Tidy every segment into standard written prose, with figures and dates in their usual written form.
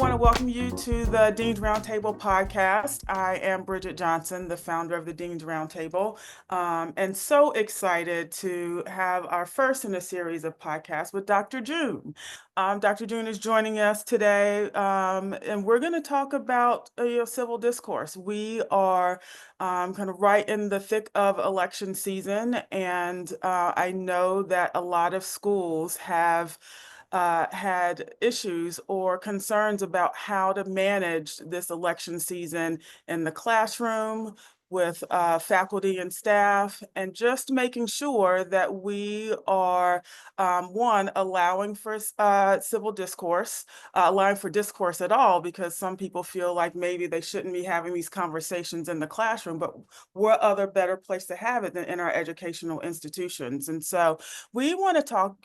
want to welcome you to the Dean's Roundtable podcast. I am Bridget Johnson, the founder of the Dean's Roundtable, and so excited to have our first in a series of podcasts with Dr. June. Dr. June is joining us today, and we're going to talk about civil discourse. We are kind of right in the thick of election season, and I know that a lot of schools have had issues or concerns about how to manage this election season in the classroom with faculty and staff, and just making sure that we are, one, allowing for civil discourse, allowing for discourse at all, because some people feel like maybe they shouldn't be having these conversations in the classroom, but what other better place to have it than in our educational institutions? And so we want to talk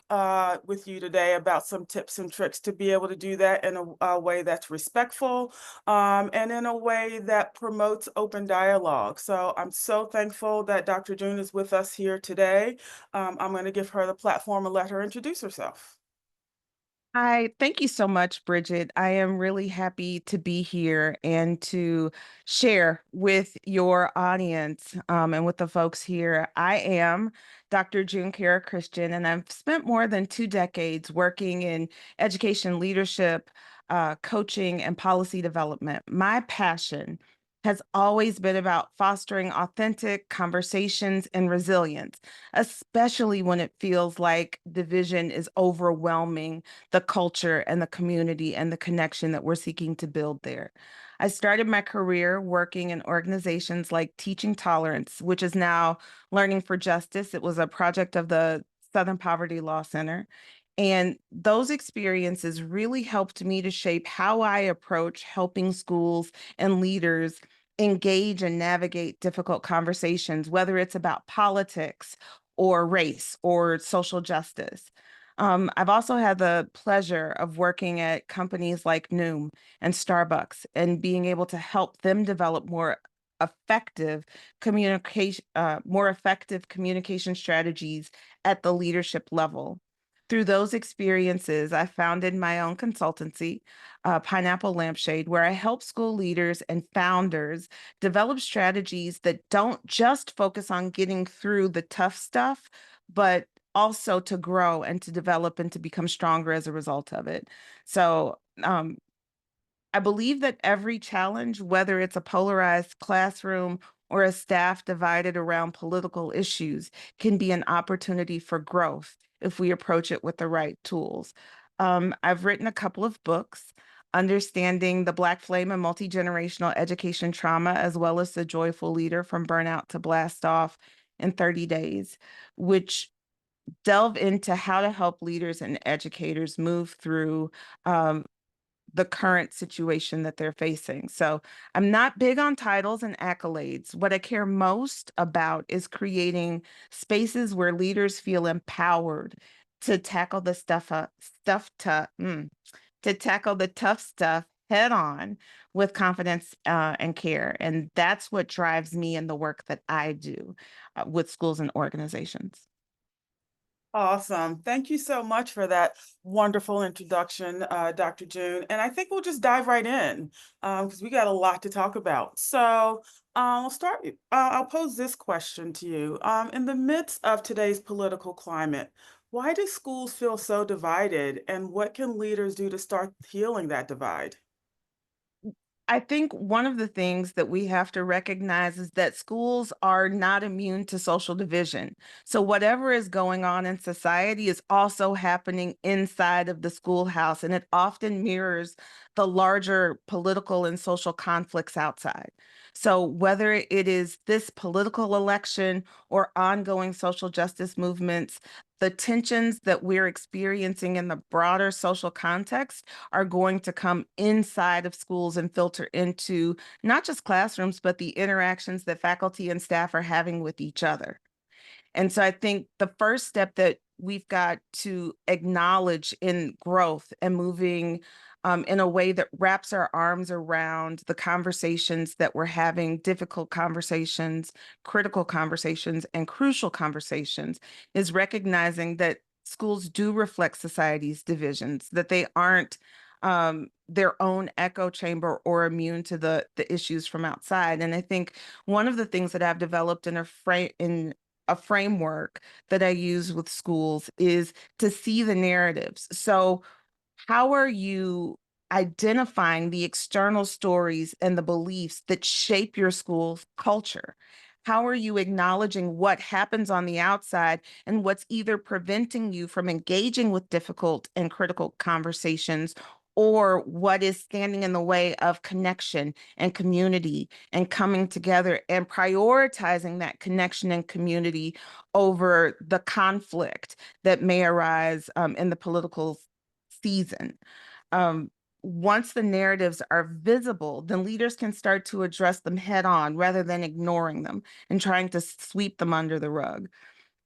with you today about some tips and tricks to be able to do that in a way that's respectful, and in a way that promotes open dialogue. So I'm so thankful that Dr. June is with us here today. I'm going to give her the platform and let her introduce herself. Hi, thank you so much, Bridget. I am really happy to be here and to share with your audience and with the folks here. I am Dr. June Kara Christian, and I've spent more than 2 decades working in education leadership, coaching, and policy development. My passion has always been about fostering authentic conversations and resilience, especially when it feels like division is overwhelming the culture and the community and the connection that we're seeking to build there. I started my career working in organizations like Teaching Tolerance, which is now Learning for Justice. It was a project of the Southern Poverty Law Center. And those experiences really helped me to shape how I approach helping schools and leaders engage and navigate difficult conversations, whether it's about politics or race or social justice. I've also had the pleasure of working at companies like Noom and Starbucks and being able to help them develop effective more effective communication strategies at the leadership level. Through those experiences, I founded my own consultancy, Pineapple Lampshade, where I help school leaders and founders develop strategies that don't just focus on getting through the tough stuff, but also to grow and to develop and to become stronger as a result of it. So, I believe that every challenge, whether it's a polarized classroom or a staff divided around political issues, can be an opportunity for growth if we approach it with the right tools. I've written a couple of books, Understanding the Black Flame and Multi-Generational Education Trauma, as well as The Joyful Leader from Burnout to Blast Off in 30 Days, which delve into how to help leaders and educators move through um, the current situation that they're facing. So I'm not big on titles and accolades. What I care most about is creating spaces where leaders feel empowered to tackle the to tackle the tough stuff head on with confidence and care. And that's what drives me in the work that I do with schools and organizations. Awesome. Thank you so much for that wonderful introduction, Dr. June. And I think we'll just dive right in because we got a lot to talk about. So I'll start. I'll pose this question to you. In the midst of today's political climate, why do schools feel so divided, and what can leaders do to start healing that divide? I think one of the things that we have to recognize is that schools are not immune to social division. So, whatever is going on in society is also happening inside of the schoolhouse, and it often mirrors the larger political and social conflicts outside. So, whether it is this political election or ongoing social justice movements, the tensions that we're experiencing in the broader social context are going to come inside of schools and filter into not just classrooms, but the interactions that faculty and staff are having with each other. And so I think the first step that we've got to acknowledge in growth and moving in a way that wraps our arms around the conversations that we're having, difficult conversations, critical conversations, and crucial conversations, is recognizing that schools do reflect society's divisions, that they aren't. their own echo chamber or immune to the issues from outside. And I think one of the things that I've developed in a framework that I use with schools is to see the narratives. So how are you identifying the external stories and the beliefs that shape your school's culture? How are you acknowledging what happens on the outside and what's either preventing you from engaging with difficult and critical conversations, or what is standing in the way of connection and community and coming together and prioritizing that connection and community over the conflict that may arise in the political season? Um, Once the narratives are visible, then leaders can start to address them head on rather than ignoring them and trying to sweep them under the rug.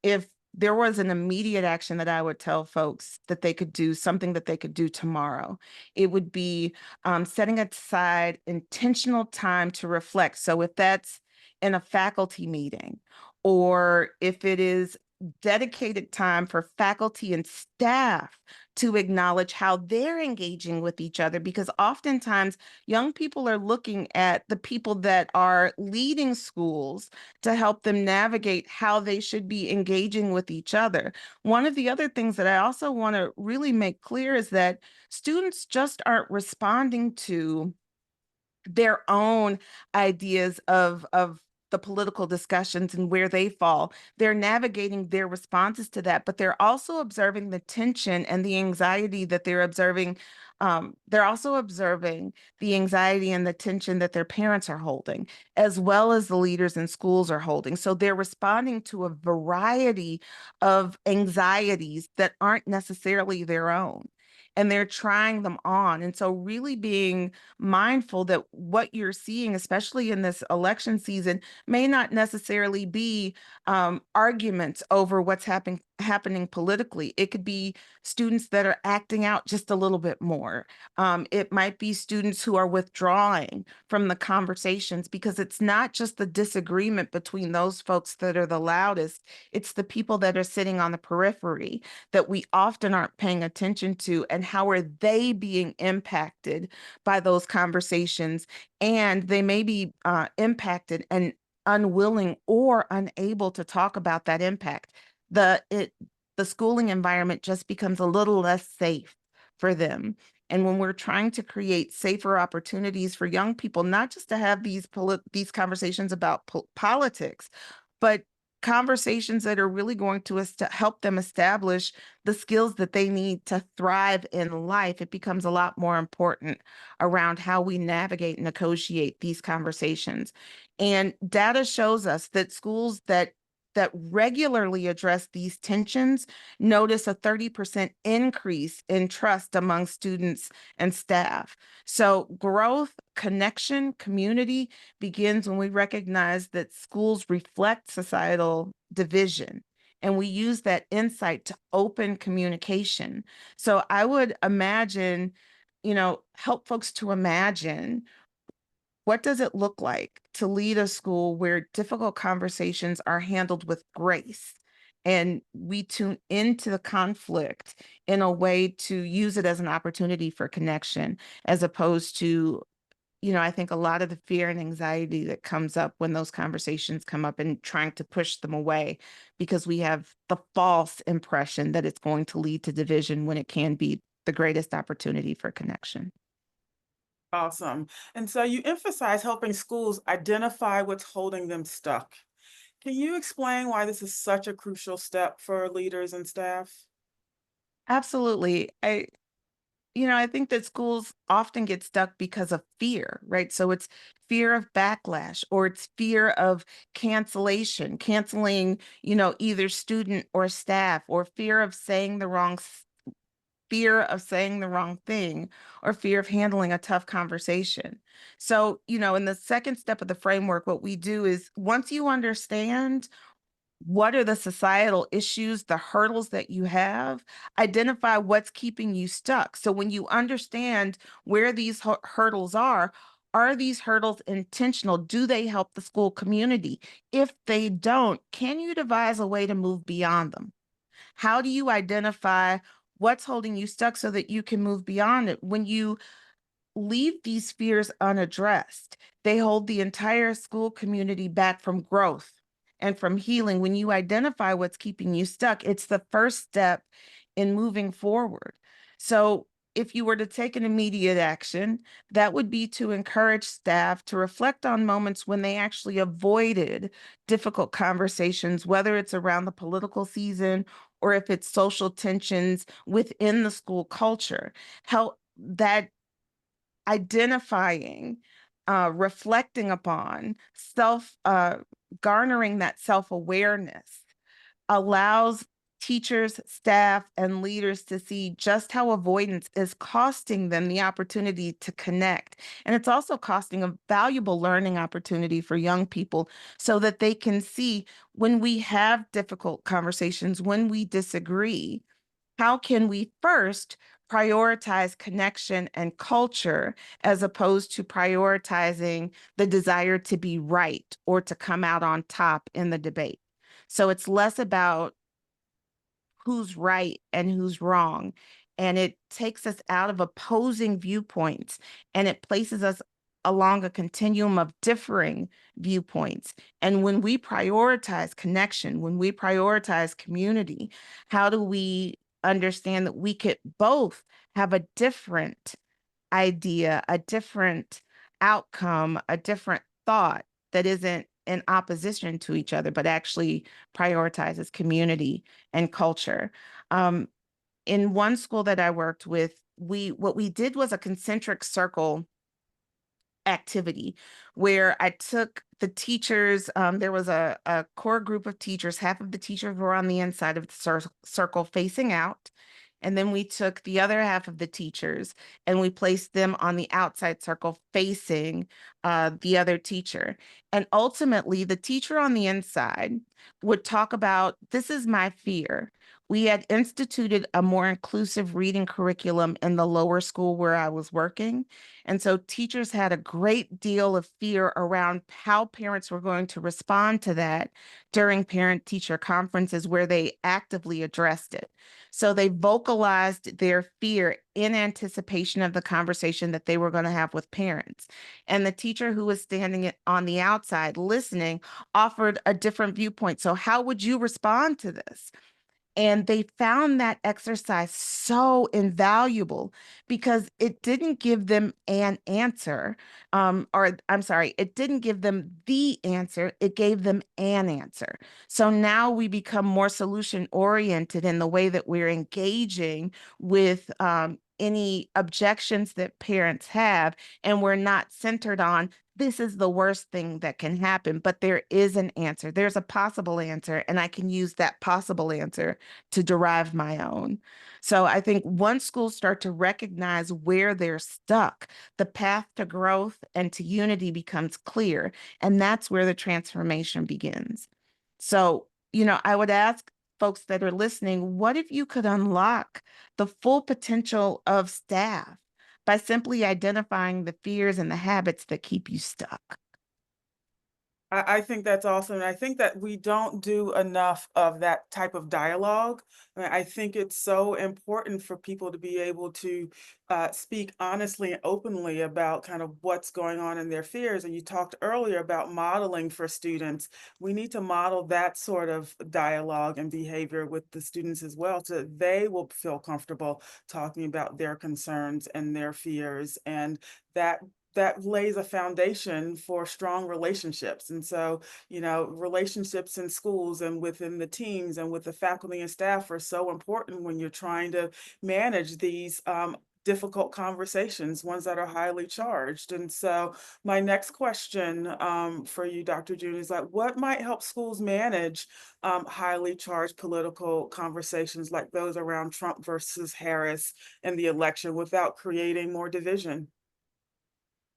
If there was an immediate action that I would tell folks that they could do, something that they could do tomorrow, it would be setting aside intentional time to reflect. So if that's in a faculty meeting, or if it is dedicated time for faculty and staff to acknowledge how they're engaging with each other, because oftentimes young people are looking at the people that are leading schools to help them navigate how they should be engaging with each other. One of the other things that I also want to really make clear is that students just aren't responding to their own ideas of the political discussions and where they fall. They're navigating their responses to that, but they're also observing the tension and the anxiety that they're observing. They're also observing the anxiety and the tension that their parents are holding, as well as the leaders in schools are holding. So they're responding to a variety of anxieties that aren't necessarily their own. And they're trying them on. And so, really being mindful that what you're seeing, especially in this election season, may not necessarily be arguments over what's happening politically. It could be students that are acting out just a little bit more. It might be students who are withdrawing from the conversations, because it's not just the disagreement between those folks that are the loudest. It's the people that are sitting on the periphery that we often aren't paying attention to, and how are they being impacted by those conversations. And they may be impacted and unwilling or unable to talk about that impact. The schooling environment just becomes a little less safe for them. And when we're trying to create safer opportunities for young people, not just to have these conversations about politics, but conversations that are really going to help them establish the skills that they need to thrive in life, it becomes a lot more important around how we navigate and negotiate these conversations. And data shows us that schools that regularly address these tensions notice a 30% increase in trust among students and staff. So growth, connection, community begins when we recognize that schools reflect societal division, and we use that insight to open communication. So I would imagine, help folks to imagine, what does it look like to lead a school where difficult conversations are handled with grace, and we tune into the conflict in a way to use it as an opportunity for connection, as opposed to, I think a lot of the fear and anxiety that comes up when those conversations come up, and trying to push them away because we have the false impression that it's going to lead to division when it can be the greatest opportunity for connection. Awesome. And so you emphasize helping schools identify what's holding them stuck. Can you explain why this is such a crucial step for leaders and staff? Absolutely. I think that schools often get stuck because of fear, right? So it's fear of backlash, or it's fear of canceling, either student or staff, or fear of saying the wrong thing, or fear of handling a tough conversation. So, in the second step of the framework, what we do is, once you understand what are the societal issues, the hurdles that you have, identify what's keeping you stuck. So when you understand where these hurdles are these hurdles intentional? Do they help the school community? If they don't, can you devise a way to move beyond them? How do you identify what's holding you stuck so that you can move beyond it? When you leave these fears unaddressed, they hold the entire school community back from growth and from healing. When you identify what's keeping you stuck, it's the first step in moving forward. So, if you were to take an immediate action, that would be to encourage staff to reflect on moments when they actually avoided difficult conversations, whether it's around the political season or if it's social tensions within the school culture. How that identifying, reflecting upon, garnering that self awareness allows teachers, staff, and leaders to see just how avoidance is costing them the opportunity to connect. And it's also costing a valuable learning opportunity for young people so that they can see when we have difficult conversations, when we disagree, how can we first prioritize connection and culture as opposed to prioritizing the desire to be right or to come out on top in the debate? So it's less about who's right and who's wrong. And it takes us out of opposing viewpoints and it places us along a continuum of differing viewpoints. And when we prioritize connection, when we prioritize community, how do we understand that we could both have a different idea, a different outcome, a different thought that isn't in opposition to each other, but actually prioritizes community and culture. Um, in one school that I worked with, what we did was a concentric circle activity where I took the teachers. There was a core group of teachers. Half of the teachers were on the inside of the circle facing out. And then we took the other half of the teachers and we placed them on the outside circle facing the other teacher. And ultimately, the teacher on the inside would talk about this is my fear. We had instituted a more inclusive reading curriculum in the lower school where I was working. And so teachers had a great deal of fear around how parents were going to respond to that during parent teacher conferences where they actively addressed it. So they vocalized their fear in anticipation of the conversation that they were going to have with parents. And the teacher who was standing on the outside listening offered a different viewpoint. So, how would you respond to this? And they found that exercise so invaluable because it didn't give them an answer, or I'm sorry, it didn't give them the answer, it gave them an answer. So now we become more solution oriented in the way that we're engaging with any objections that parents have, and we're not centered on this is the worst thing that can happen, but there is an answer. There's a possible answer, and I can use that possible answer to derive my own. So I think once schools start to recognize where they're stuck, the path to growth and to unity becomes clear. And that's where the transformation begins. So, I would ask folks that are listening, what if you could unlock the full potential of staff by simply identifying the fears and the habits that keep you stuck? I think that's awesome. And I think that we don't do enough of that type of dialogue. I think it's so important for people to be able to speak honestly and openly about kind of what's going on in their fears. And you talked earlier about modeling for students. We need to model that sort of dialogue and behavior with the students as well, so that they will feel comfortable talking about their concerns and their fears. And that that lays a foundation for strong relationships. And so, relationships in schools and within the teams and with the faculty and staff are so important when you're trying to manage these difficult conversations, ones that are highly charged. And so, my next question for you, Dr. June, is like, what might help schools manage highly charged political conversations like those around Trump versus Harris and the election without creating more division?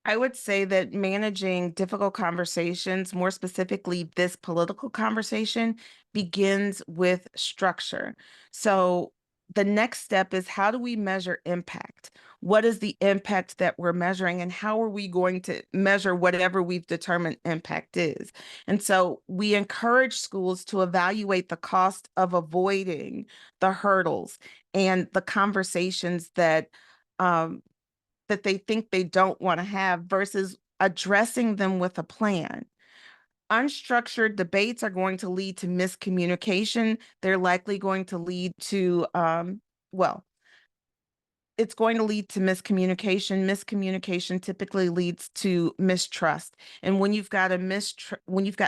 I would say that managing difficult conversations, more specifically this political conversation, begins with structure. So the next step is how do we measure impact? What is the impact that we're measuring, and how are we going to measure whatever we've determined impact is? And so we encourage schools to evaluate the cost of avoiding the hurdles and the conversations that um, that they think they don't want to have versus addressing them with a plan. Unstructured debates are going to lead to miscommunication. They're likely going to lead to, well, it's going to lead to miscommunication. Miscommunication typically leads to mistrust. And when you've got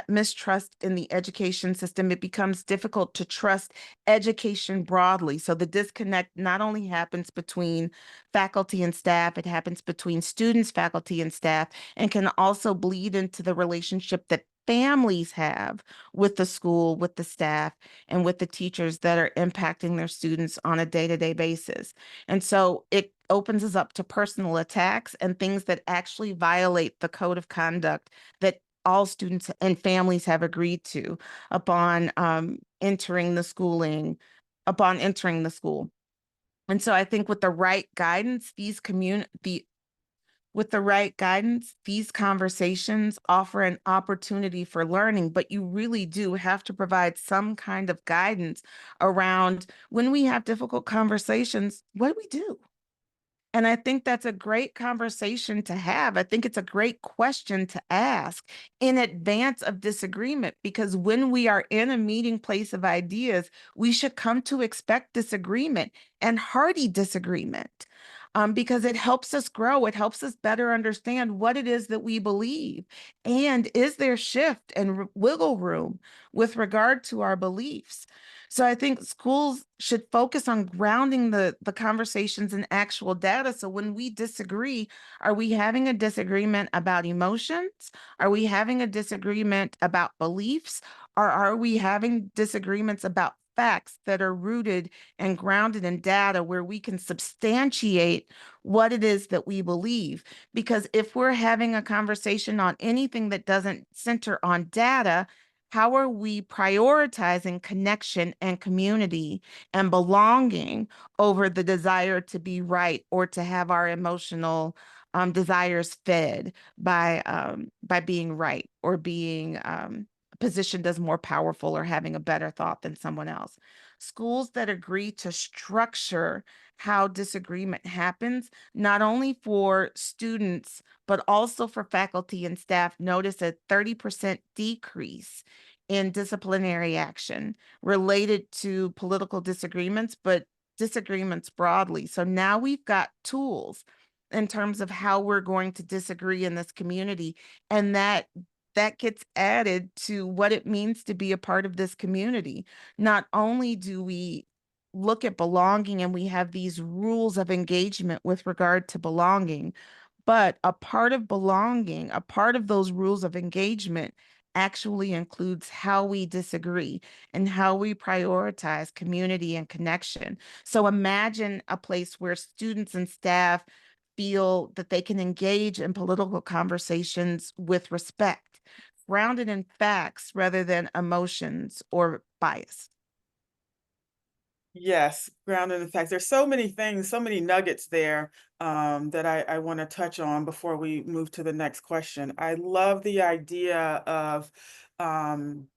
mistrust in the education system, it becomes difficult to trust education broadly. So the disconnect not only happens between faculty and staff, it happens between students, faculty, and staff, and can also bleed into the relationship that families have with the school, with the staff, and with the teachers that are impacting their students on a day-to-day basis. And so it opens us up to personal attacks and things that actually violate the code of conduct that all students and families have agreed to upon entering the schooling, upon entering the school. And so I think with the right guidance, with the right guidance, these conversations offer an opportunity for learning, but you really do have to provide some kind of guidance around when we have difficult conversations, what do we do? And I think that's a great conversation to have. I think it's a great question to ask in advance of disagreement, because when we are in a meeting place of ideas, we should come to expect disagreement and hearty disagreement. Because it helps us grow. It helps us better understand what it is that we believe. And is there shift and wiggle room with regard to our beliefs? So I think schools should focus on grounding the conversations in actual data. So when we disagree, are we having a disagreement about emotions? Are we having a disagreement about beliefs? Or are we having disagreements about facts that are rooted and grounded in data where we can substantiate what it is that we believe? Because if we're having a conversation on anything that doesn't center on data, how are we prioritizing connection and community and belonging over the desire to be right or to have our emotional desires fed by being right or being positioned as more powerful or having a better thought than someone else? Schools that agree to structure how disagreement happens, not only for students, but also for faculty and staff, notice a 30% decrease in disciplinary action related to political disagreements, but disagreements broadly. So now we've got tools in terms of how we're going to disagree in this community, and that gets added to what it means to be a part of this community. Not only do we look at belonging and we have these rules of engagement with regard to belonging, but a part of belonging, a part of those rules of engagement actually includes how we disagree and how we prioritize community and connection. So imagine a place where students and staff feel that they can engage in political conversations with respect, grounded in facts rather than emotions or bias. Yes, grounded in facts. There's so many things, so many nuggets there that I want to touch on before we move to the next question. I love the idea of um,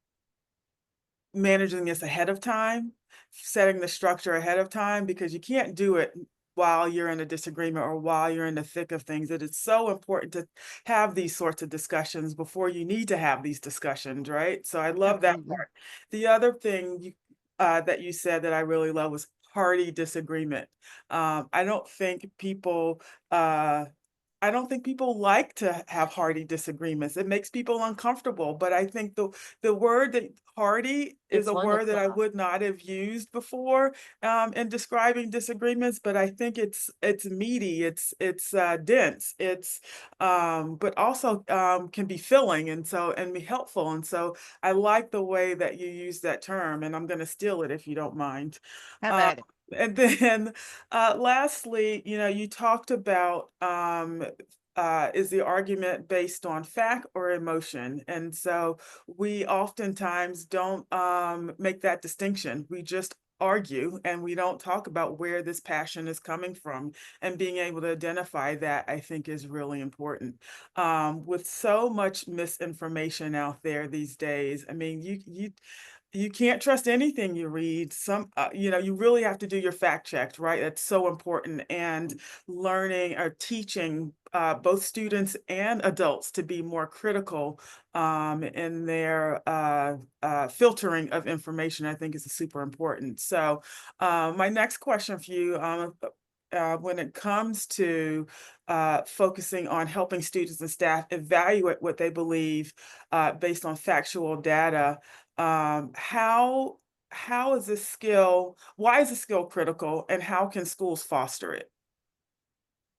managing this ahead of time, setting the structure ahead of time, because you can't do it while you're in a disagreement or while you're in the thick of things. It is so important to have these sorts of discussions before you need to have these discussions, right? So I love that Absolutely. part. The other thing that you said that I really love was hearty disagreement. I don't think people I don't think people like to have hearty disagreements. It makes people uncomfortable, but I think the word that hearty is It's a word that I wonderful. would not have used before in describing disagreements. But I think it's meaty, it's dense, it's but also can be filling and be helpful. And so I like the way that you use that term, and I'm going to steal it if you don't mind. Have Um, at it. and then lastly, you talked about is the argument based on fact or emotion? And so we oftentimes don't make that distinction. We just argue and we don't talk about where this passion is coming from. And being able to identify that, I think, is really important. With so much misinformation out there these days, I mean, you You can't trust anything you read. You really have to do your fact checks, right? That's so important. And learning or teaching both students and adults to be more critical in their filtering of information, I think is super important. So, my next question for you, when it comes to focusing on helping students and staff evaluate what they believe based on factual data, how is this skill why is this skill critical, and how can schools foster it?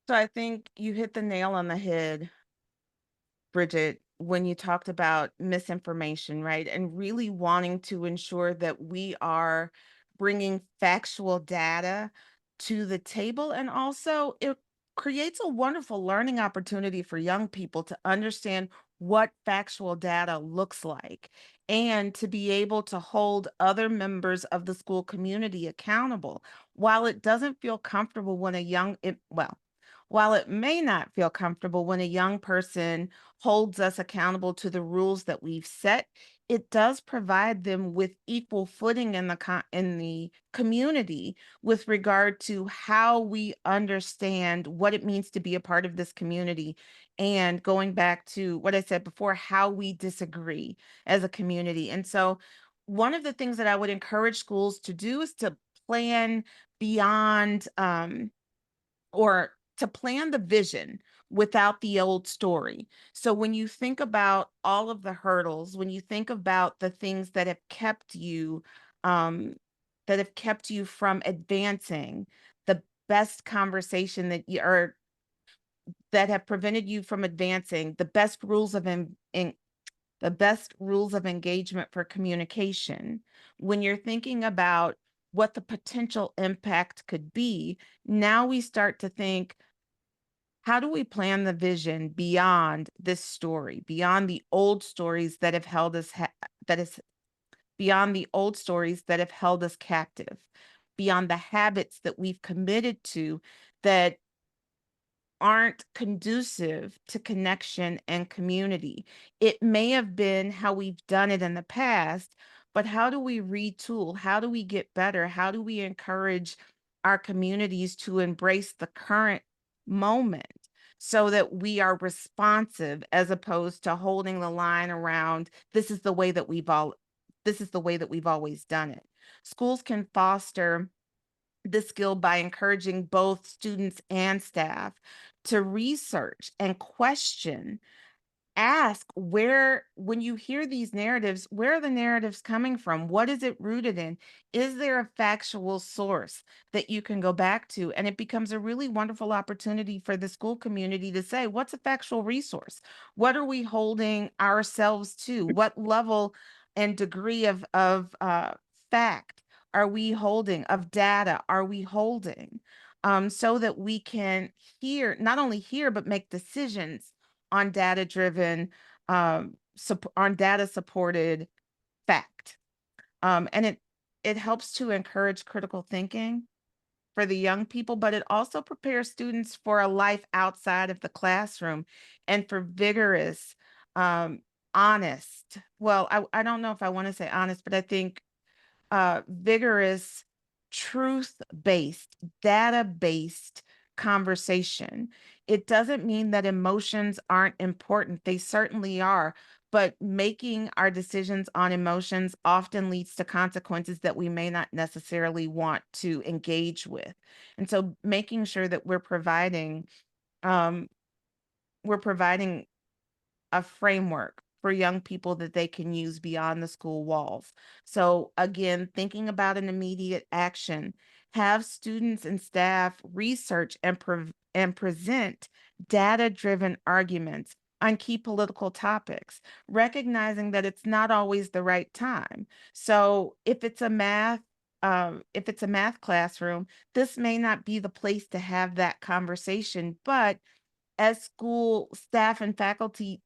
So I think you hit the nail on the head, Bridget, when you talked about misinformation, right? And really wanting to ensure that we are bringing factual data to the table. And also, it creates a wonderful learning opportunity for young people to understand what factual data looks like and to be able to hold other members of the school community accountable. While it doesn't feel comfortable when while it may not feel comfortable when a young person holds us accountable to the rules that we've set, it does provide them with equal footing in in the community with regard to how we understand what it means to be a part of this community. And going back to what I said before, how we disagree as a community. And so, one of the things that I would encourage schools to do is to plan beyond or to plan the vision without the old story. So when you think about all of the hurdles, when you think about the things um that have kept you from advancing, the best conversation that you or that have prevented you from advancing, the best rules of engagement for communication. When you're thinking about what the potential impact could be, now we start to think, how do we plan the vision beyond this story, beyond the old stories that have held us that is beyond the old stories that have held us captive, beyond the habits that we've committed to that aren't conducive to connection and community. It may have been how we've done it in the past, but how do we retool? How do we get better? How do we encourage our communities to embrace the current moment so that we are responsive as opposed to holding the line around this is the way that we've always done it. Schools can foster this skill by encouraging both students and staff to research and question, ask where, when you hear these narratives, where are the narratives coming from? What is it rooted in? Is there a factual source that you can go back to? And it becomes a really wonderful opportunity for the school community to say, what's a factual resource? What are we holding ourselves to? What level and degree of fact are we holding, of data are we holding? So that we can not only hear, but make decisions on data driven, on data supported fact. And it helps to encourage critical thinking for the young people, but it also prepares students for a life outside of the classroom and for vigorous, um, honest. Well, I don't know if I want to say honest, but I think vigorous, truth based, data based conversation. It doesn't mean that emotions aren't important, they certainly are. But making our decisions on emotions often leads to consequences that we may not necessarily want to engage with. And so making sure that um, we're providing a framework for young people that they can use beyond the school walls. So, again, thinking about an immediate action, have students and staff research and present data driven arguments on key political topics, recognizing that it's not always the right time. So, if it's a math classroom, this may not be the place to have that conversation, but as school staff and faculty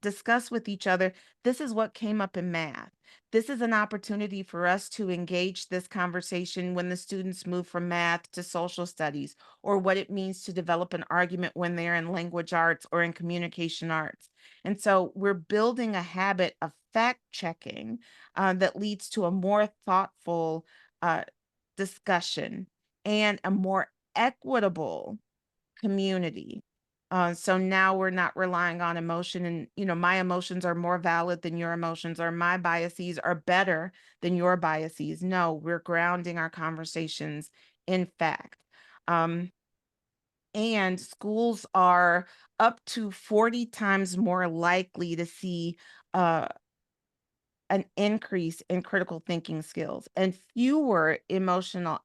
discuss with each other, this is what came up in math. This is an opportunity for us to engage this conversation when the students move from math to social studies, or what it means to develop an argument when they're in language arts or in communication arts. And so we're building a habit of fact checking that leads to a more thoughtful uh, discussion and a more equitable community. So now we're not relying on emotion and, my emotions are more valid than your emotions, or my biases are better than your biases. No, we're grounding our conversations in fact. Um, and schools are up to 40 times more likely to see uh, an increase in critical thinking skills and fewer emotional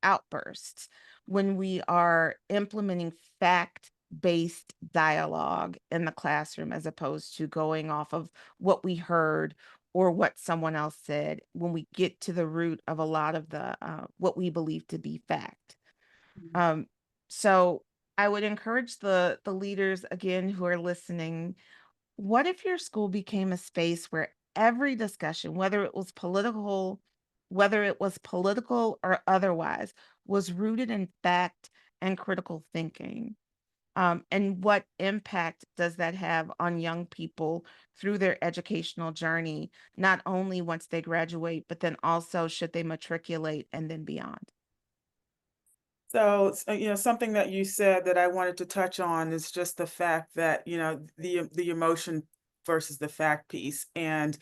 outbursts when we are implementing fact-based dialogue in the classroom as opposed to going off of what we heard or what someone else said when we get to the root of a lot of the what we believe to be fact. Um, so I would encourage the leaders again who are listening, what if your school became a space where every discussion, whether it was political or otherwise, was rooted in fact and critical thinking? And what impact does that have on young people through their educational journey, not only once they graduate, but then also should they matriculate and then beyond? Something that you said that I wanted to touch on is just the fact that, the emotion versus the fact piece. And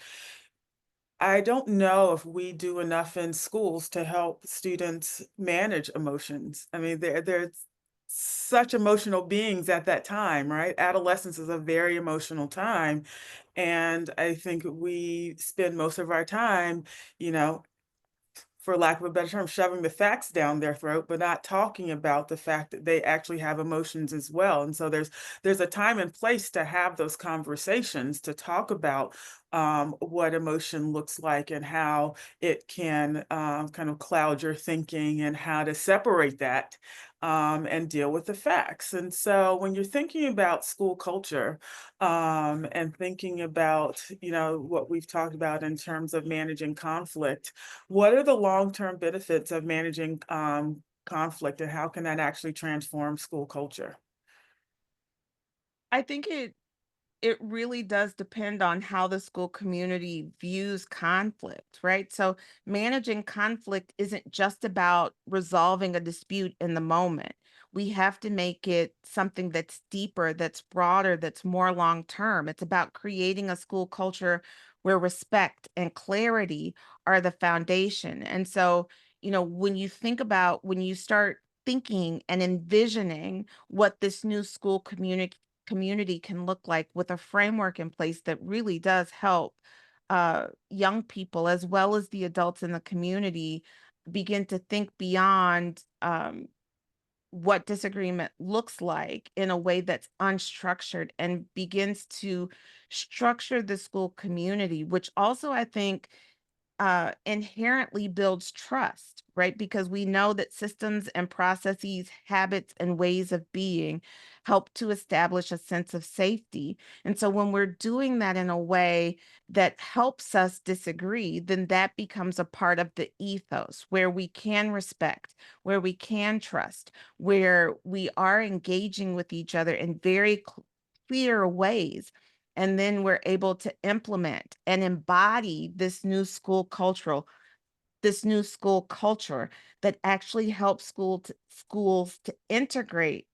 I don't know if we do enough in schools to help students manage emotions. I mean, they're such emotional beings at that time, right? Adolescence is a very emotional time. And I think we spend most of our time, you know, for lack of a better term, shoving the facts down their throat, but not talking about the fact that they actually have emotions as well. And so there's a time and place to have those conversations to talk about what emotion looks like and how it can kind of cloud your thinking and how to separate that and deal with the facts. And so when you're thinking about school culture and thinking about, what we've talked about in terms of managing conflict, what are the long-term benefits of managing conflict, and how can that actually transform school culture? I think it really does depend on how the school community views conflict, right? So managing conflict isn't just about resolving a dispute in the moment. We have to make it something that's deeper, that's broader, that's more long term. It's about creating a school culture where respect and clarity are the foundation. And so, when you start thinking and envisioning what this new school community can look like with a framework in place that really does help young people as well as the adults in the community begin to think beyond what disagreement looks like in a way that's unstructured and begins to structure the school community, which also I think inherently builds trust, right? Because we know that systems and processes, habits, and ways of being help to establish a sense of safety. And so when we're doing that in a way that helps us disagree, then that becomes a part of the ethos where we can respect, where we can trust, where we are engaging with each other in very clear ways, and then we're able to implement and embody this new school culture that actually helps schools to integrate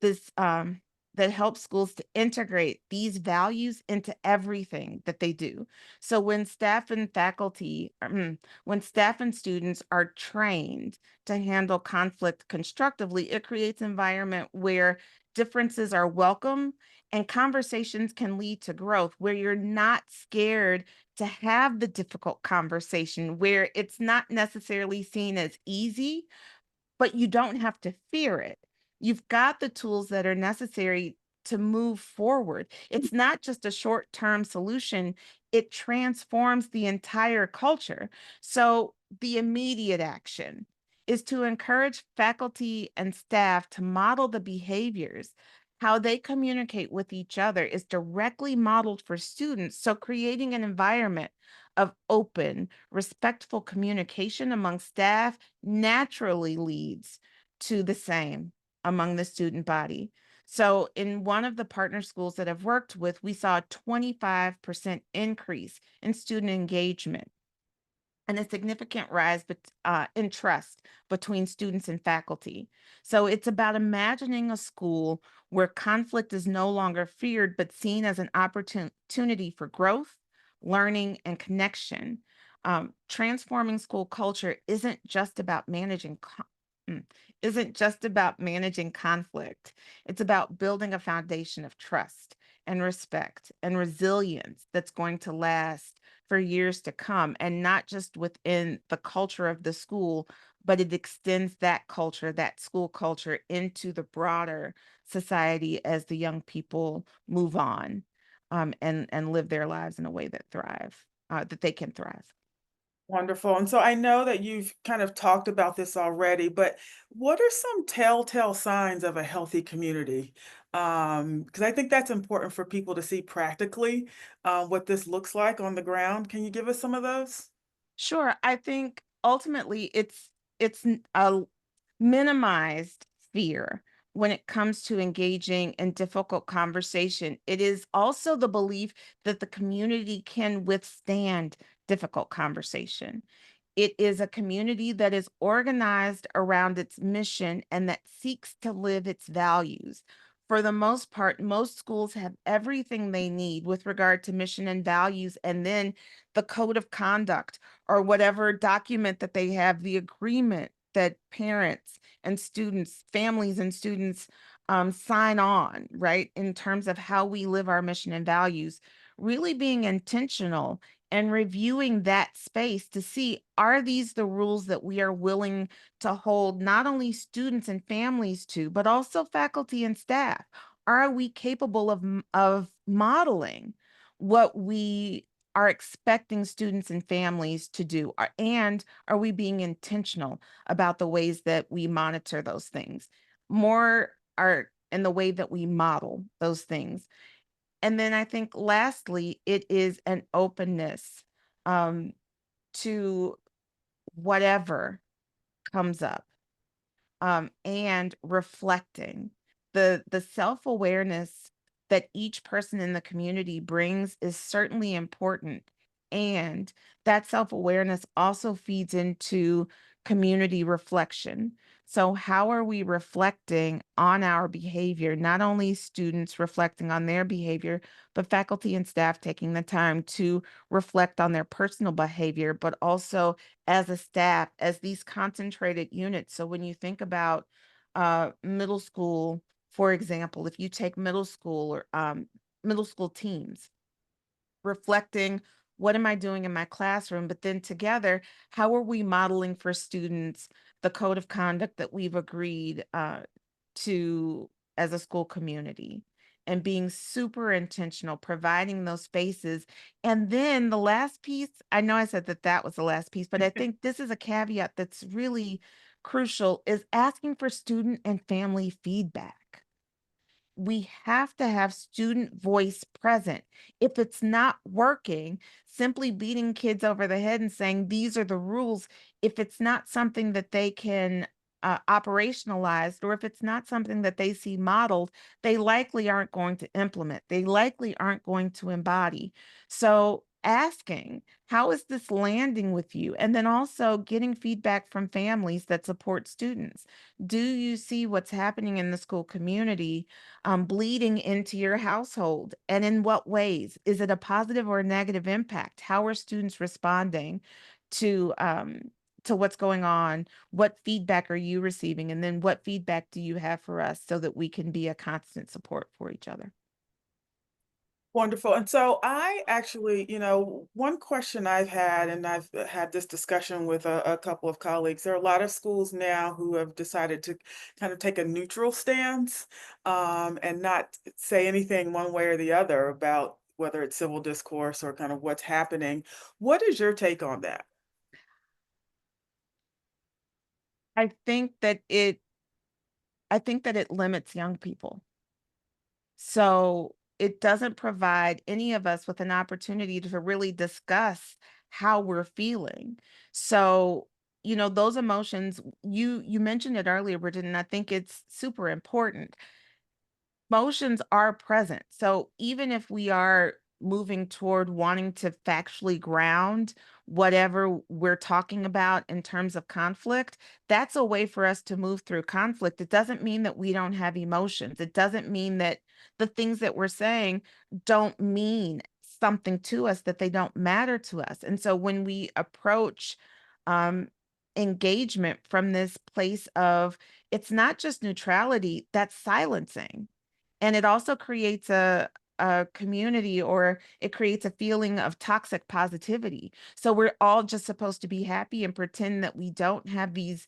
this that helps schools to integrate these values into everything that they do. So when staff and students are trained to handle conflict constructively, it creates an environment where differences are welcome and conversations can lead to growth, where you're not scared to have the difficult conversation, where it's not necessarily seen as easy, but you don't have to fear it. You've got the tools that are necessary to move forward. It's not just a short-term solution, it transforms the entire culture. So, the immediate action is to encourage faculty and staff to model the behaviors how they communicate with each other is directly modeled for students. So, creating an environment of open, respectful communication among staff naturally leads to the same among the student body. So, in one of the partner schools that I've worked with, we saw a 25% increase in student engagement and a significant rise in trust between students and faculty. So it's about imagining a school where conflict is no longer feared, but seen as an opportunity for growth, learning, and connection. Transforming school culture mm, isn't just about managing conflict. It's about building a foundation of trust and respect and resilience that's going to last for years to come, and not just within the culture of the school, but it extends that culture, that school culture, into the broader society as the young people move on, and live their lives in a way that they can thrive. Wonderful. And so I know that you've kind of talked about this already, but what are some telltale signs of a healthy community? Because I think that's important for people to see practically what this looks like on the ground. Can you give us some of those? Sure. I think ultimately a minimized fear when it comes to engaging in difficult conversation. It is also the belief that the community can withstand difficult conversation. It is a community that is organized around its mission and that seeks to live its values. For the most part, most schools have everything they need with regard to mission and values, and then the code of conduct or whatever document that they have, the agreement that parents and students, families and students sign on, right, in terms of how we live our mission and values, really being intentional and reviewing that space to see, are these the rules that we are willing to hold not only students and families to, but also faculty and staff? Are we capable of modeling what we are expecting students and families to do? And are we being intentional about the ways that we monitor those things? More are in the way that we model those things. And then I think lastly, it is an openness um, to whatever comes up, and reflecting. The self-awareness that each person in the community brings is certainly important, and that self-awareness also feeds into community reflection. So how are we reflecting on our behavior? Not only students reflecting on their behavior, but faculty and staff taking the time to reflect on their personal behavior, but also as a staff, as these concentrated units. So when you think about middle school, for example, if you take middle school teams, reflecting, what am I doing in my classroom? But then together, how are we modeling for students the code of conduct that we've agreed to as a school community? And being super intentional, providing those spaces. And then the last piece, I know I said that that was the last piece, but I think this is a caveat that's really crucial, is asking for student and family feedback. We have to have student voice present. If it's not working, simply beating kids over the head and saying, these are the rules, if it's not something that they can operationalize, or if it's not something that they see modeled, they likely aren't going to implement. They likely aren't going to embody. So, asking, how is this landing with you? And then also getting feedback from families that support students. Do you see what's happening in the school community bleeding into your household? And in what ways? Is it a positive or a negative impact? How are students responding to what's going on? What feedback are you receiving? And then what feedback do you have for us so that we can be a constant support for each other? Wonderful. And so I actually, one question I've had, and I've had this discussion with a couple of colleagues, there are a lot of schools now who have decided to kind of take a neutral stance and not say anything one way or the other about whether it's civil discourse or kind of what's happening. What is your take on that? I think that it I think that it limits young people. So it doesn't provide any of us with an opportunity to really discuss how we're feeling. So, those emotions, you mentioned it earlier, Bridget, and I think it's super important. Emotions are present. So even if we are moving toward wanting to factually ground whatever we're talking about in terms of conflict, that's a way for us to move through conflict. It doesn't mean that we don't have emotions. It doesn't mean that the things that we're saying don't mean something to us, that they don't matter to us. And so when we approach um, engagement from this place of it's not just neutrality, that's silencing, and it also creates a community, or it creates a feeling of toxic positivity. So we're all just supposed to be happy and pretend that we don't have these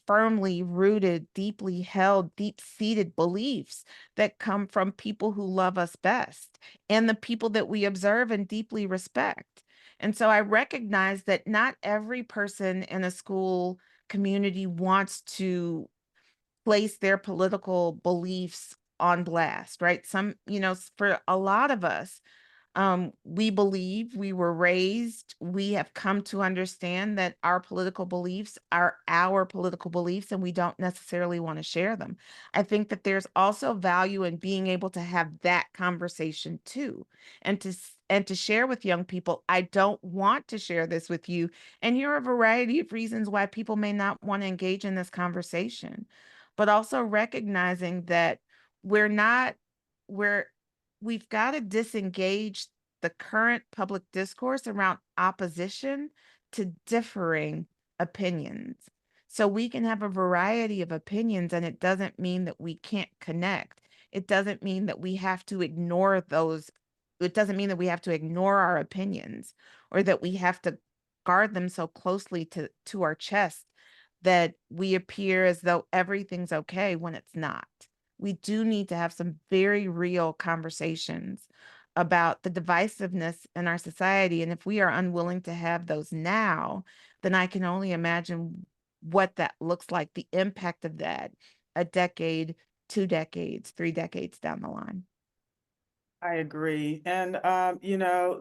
firmly rooted, deeply held, deep-seated beliefs that come from people who love us best and the people that we observe and deeply respect. And so I recognize that not every person in a school community wants to place their political beliefs on blast, right? For a lot of us, we believe, we were raised, we have come to understand that our political beliefs are our political beliefs, and we don't necessarily want to share them. I think that there's also value in being able to have that conversation too, and to share with young people, I don't want to share this with you, and here are a variety of reasons why people may not want to engage in this conversation. But also recognizing that we're not we're we've got to disengage the current public discourse around opposition to differing opinions. So we can have a variety of opinions, and it doesn't mean that we can't connect. It doesn't mean that we have to ignore those. It doesn't mean that we have to ignore our opinions, or that we have to guard them so closely to our chest that we appear as though everything's okay when it's not. We do need to have some very real conversations about the divisiveness in our society. And if we are unwilling to have those now, then I can only imagine what that looks like, the impact of that a decade, 2 decades, 3 decades down the line. I agree. And,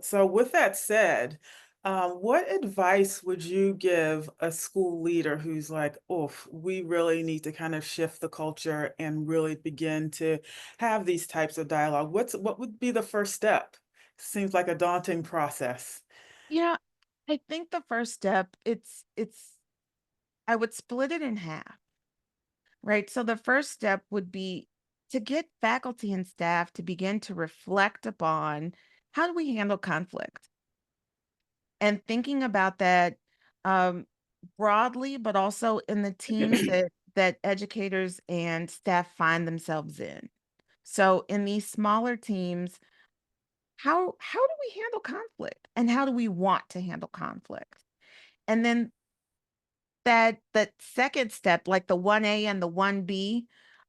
so with that said, what advice would you give a school leader who's like, oof, we really need to kind of shift the culture and really begin to have these types of dialogue? What would be the first step? Seems like a daunting process. Yeah, I think the first step, it's I would split it in half, right? So the first step would be to get faculty and staff to begin to reflect upon how do we handle conflict, and thinking about that um, broadly, but also in the teams that educators and staff find themselves in. So in these smaller teams, how do we handle conflict, and how do we want to handle conflict? And then that second step, like the 1A and the 1B,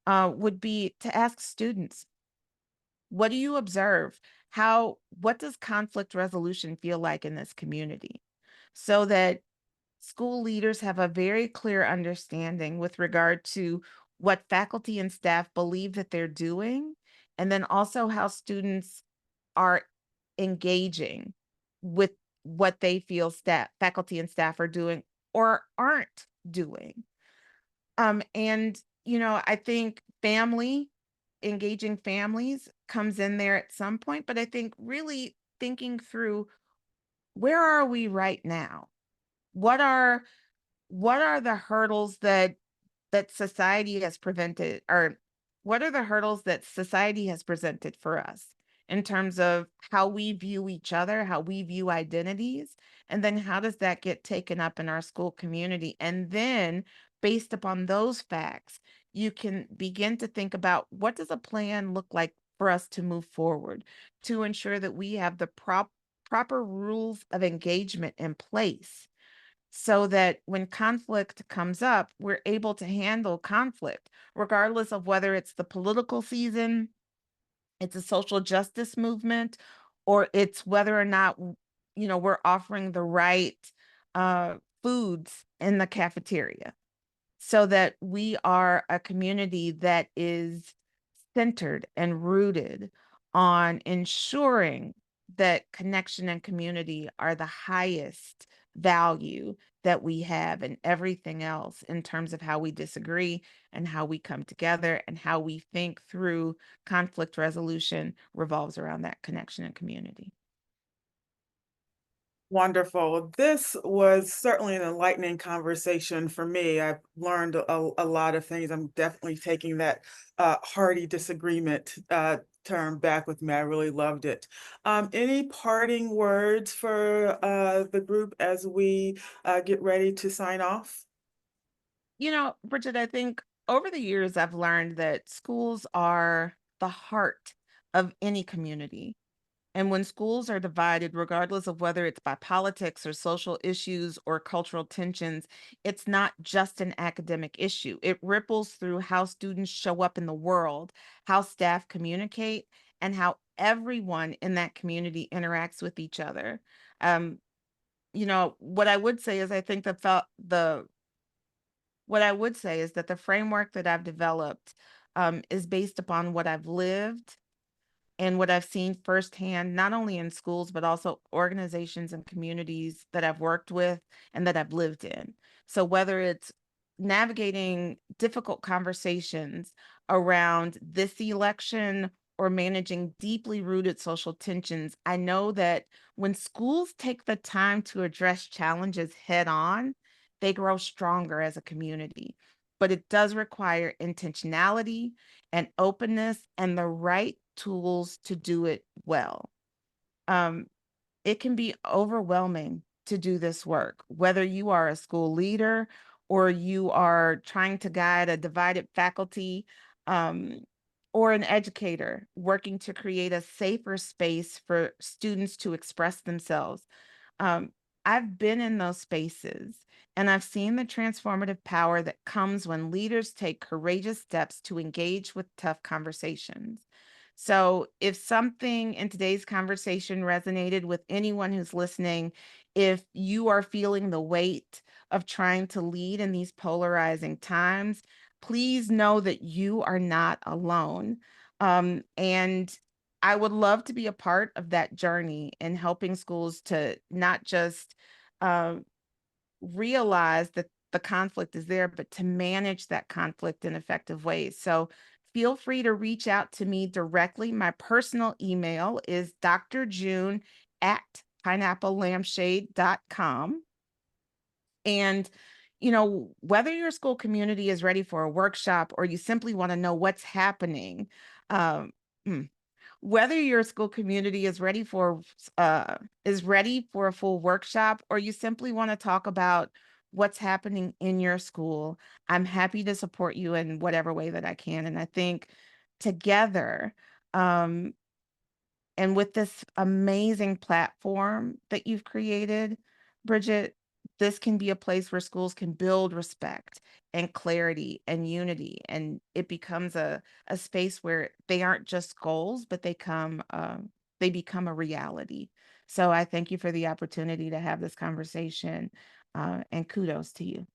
would be to ask students, what do you observe? What does conflict resolution feel like in this community? So that school leaders have a very clear understanding with regard to what faculty and staff believe that they're doing, and then also how students are engaging with what they feel faculty and staff are doing or aren't doing. And I think engaging families comes in there at some point, but I think really thinking through, where are we right now? What are what are the hurdles that society has prevented, or what are the hurdles that society has presented for us in terms of how we view each other, how we view identities, and then how does that get taken up in our school community? And then based upon those facts, you can begin to think about, what does a plan look like for us to move forward to ensure that we have the proper rules of engagement in place, so that when conflict comes up, we're able to handle conflict, regardless of whether it's the political season, it's a social justice movement, or it's whether or not we're offering the right foods in the cafeteria, so that we are a community that is centered and rooted on ensuring that connection and community are the highest value that we have, and everything else in terms of how we disagree and how we come together and how we think through conflict resolution revolves around that connection and community. Wonderful. This was certainly an enlightening conversation for me. I've learned a lot of things. I'm definitely taking that hearty disagreement term back with me. I really loved it. Any parting words for the group as we get ready to sign off? Bridget, I think over the years I've learned that schools are the heart of any community. And when schools are divided, regardless of whether it's by politics or social issues or cultural tensions, it's not just an academic issue. It ripples through how students show up in the world, how staff communicate, and how everyone in that community interacts with each other. Um, what I would say is I think the what I would say is that the framework that I've developed is based upon what I've lived and what I've seen firsthand, not only in schools, but also organizations and communities that I've worked with and that I've lived in. So, whether it's navigating difficult conversations around this election or managing deeply rooted social tensions, I know that when schools take the time to address challenges head on, they grow stronger as a community. But it does require intentionality and openness and the right tools to do it well. Um, it can be overwhelming to do this work, whether you are a school leader or you are trying to guide a divided faculty, um, or an educator working to create a safer space for students to express themselves. Um, I've been in those spaces and I've seen the transformative power that comes when leaders take courageous steps to engage with tough conversations. So, if something in today's conversation resonated with anyone who's listening, if you are feeling the weight of trying to lead in these polarizing times, please know that you are not alone. And I would love to be a part of that journey in helping schools to not just um, realize that the conflict is there, but to manage that conflict in effective ways. So feel free to reach out to me directly. My personal email is drjune at pineapplelampshade.com. And, whether your school community is ready for a workshop or you simply want to know what's happening, um, mm, whether your school community is ready for a full workshop or you simply want to talk about what's happening in your school, I'm happy to support you in whatever way that I can. And I think together, um, and with this amazing platform that you've created, Bridget, this can be a place where schools can build respect and clarity and unity. And it becomes a space where they aren't just goals, but they become a reality. So I thank you for the opportunity to have this conversation, and kudos to you.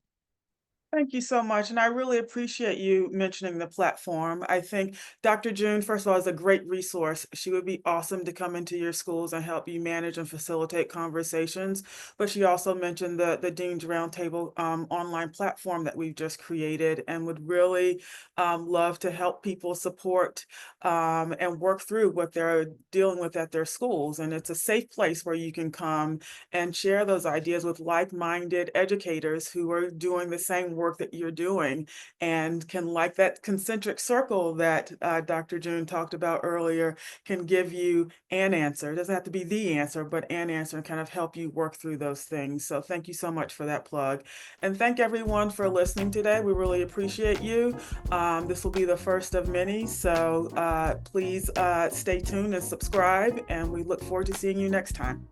Thank you so much, and I really appreciate you mentioning the platform. I think Dr. June, first of all, is a great resource. She would be awesome to come into your schools and help you manage and facilitate conversations. But she also mentioned the Dean's Roundtable online platform that we've just created and would really love to help people support and work through what they're dealing with at their schools. And it's a safe place where you can come and share those ideas with like-minded educators who are doing the same work that you're doing and can, like that concentric circle that Dr. June talked about earlier, can give you an answer. It doesn't have to be the answer, but an answer and kind of help you work through those things. So thank you so much for that plug. And thank everyone for listening today. We really appreciate you. This will be the first of many, so please stay tuned and subscribe, and we look forward to seeing you next time.